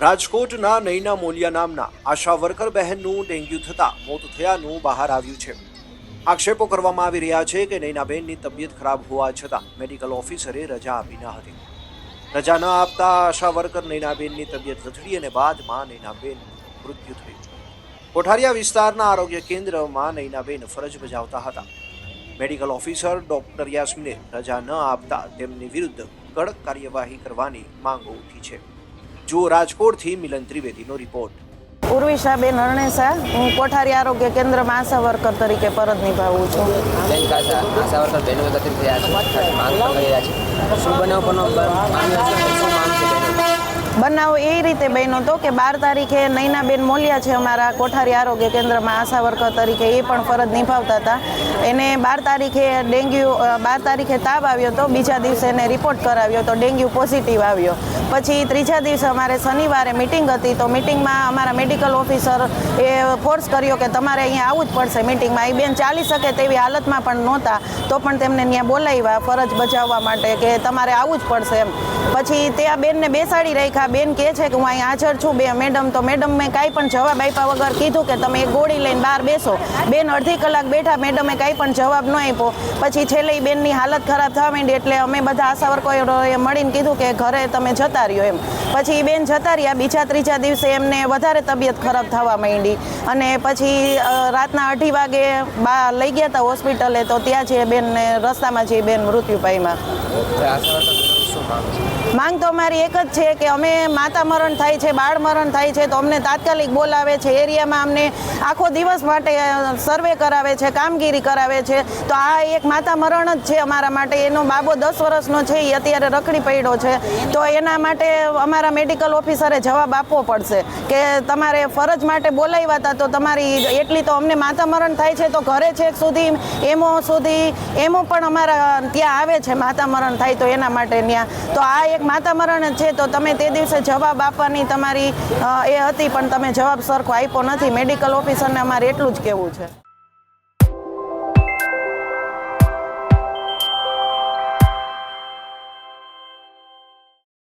રાજકોટના નૈના મોલિયા નામના આશા worker બહેનનું dengue થતા મોત થયાનું બહાર આવ્યું છે। આક્ષેપો કરવામાં આવી રહ્યા છે કે નૈનાબેનની તબિયત ખરાબ હોવા છતાં મેડિકલ ઓફિસરે રજા આપી ન હતી। રજા ન આપતા આશા વર્કર નૈનાબેનની તબિયત લથડી અને બાદમાં નૈનાબેનનું મૃત્યુ થયું। કોઠારિયા વિસ્તારના આરોગ્ય કેન્દ્રમાં નૈનાબેન ફરજ બજાવતા હતા। મેડિકલ ઓફિસર ડોક્ટર યાસ્મીને રજા ન આપતા તેમની વિરુદ્ધ કડક કાર્યવાહી કરવાની માંગો ઉઠી છે। જો રાજકોટથી મિલન ત્રિવેદીનો રિપોર્ટ। ઉર્વિશાબેન હરણેસા, હું કોઠારી આરોગ્ય કેન્દ્રમાં આશા વર્કર તરીકે ફરજ નિભાવું છું। આશા વર્કર બહેનો એકત્રિત થયા છે, માંગ કરી રહ્યા છે। શું બનાવ શું માંગ છે? બનાવ એ રીતે બન્યો હતો કે 12 તારીખે નૈનાબેન મોલિયા છે અમારા કોઠારી આરોગ્ય કેન્દ્રમાં આશા વર્કર તરીકે, એ પણ ફરજ નિભાવતા હતા। એને 12 તારીખે 12 તારીખે તાવ આવ્યો હતો, બીજા દિવસે એને રિપોર્ટ કરાવ્યો તો ડેન્ગ્યુ પોઝિટિવ આવ્યો। પછી ત્રીજા દિવસે અમારે શનિવારે મિટિંગ હતી, તો મિટિંગમાં અમારા મેડિકલ ઓફિસર એ ફોર્સ કર્યો કે તમારે અહીંયા આવવું જ પડશે મિટિંગમાં। એ બેન ચાલી શકે તેવી હાલતમાં પણ નહોતા, તો પણ તેમને ત્યાં બોલાવ્યા ફરજ બજાવવા માટે કે તમારે આવવું જ પડશે એમ। પછી તે આ બેનને બેસાડી રાખ્યા। બેન કહે છે કે હું અહીં હાજર છું બે મેડમ, તો મેડમ મેં કાંઈ પણ જવાબ આપ્યા વગર કીધું કે તમે એક ગોળી લઈને બહાર બેસો। બેન અડધી કલાક બેઠા, મેડમે કાંઈ પણ જવાબ ન આપ્યો। પછી છેલ્લે બેનની હાલત ખરાબ થવા માંડી, એટલે અમે બધા આશા વર્કરોએ મળીને કીધું કે ઘરે તમે જતા રહ્યો એમ। પછી બેન જતા રહ્યા। બીજા ત્રીજા દિવસે એમને વધારે તબિયત ખરાબ થવા માંડી અને પછી રાતના 2:30 વાગે લઈ ગયા હતા હોસ્પિટલે, તો ત્યાં જે બેનને રસ્તામાં જે બેન મૃત્યુ પામ્યા। માંગ તો અમારી એક જ છે કે અમે માતા મરણ થાય છે, બાળ મરણ થાય છે તો અમને તાત્કાલિક બોલાવે છે, એરિયામાં અમને આખો દિવસ માટે સર્વે કરાવે છે, કામગીરી કરાવે છે। તો આ એક માતા મરણ જ છે અમારા માટે। એનો બાબો 10 વર્ષનો છે, એ અત્યારે રખડી પડ્યો છે, તો એના માટે અમારા મેડિકલ ઓફિસરે જવાબ આપવો પડશે કે તમારે ફરજ માટે બોલાવ્યા હતા તો તમારી એટલી તો અમને માતા મરણ થાય છે, તો ઘરે છેક સુધી એમો પણ અમારા ત્યાં આવે છે માતા મરણ થાય તો એના માટે ત્યાં। તો આ એક માતા મરણ છે, તો તમે તે દિવસે જવાબ આપવાની તમારી એ હતી, પણ તમે જવાબ સરખો આપ્યો નથી। મેડિકલ ઓફિસરને અમારે એટલું જ કહેવું છે।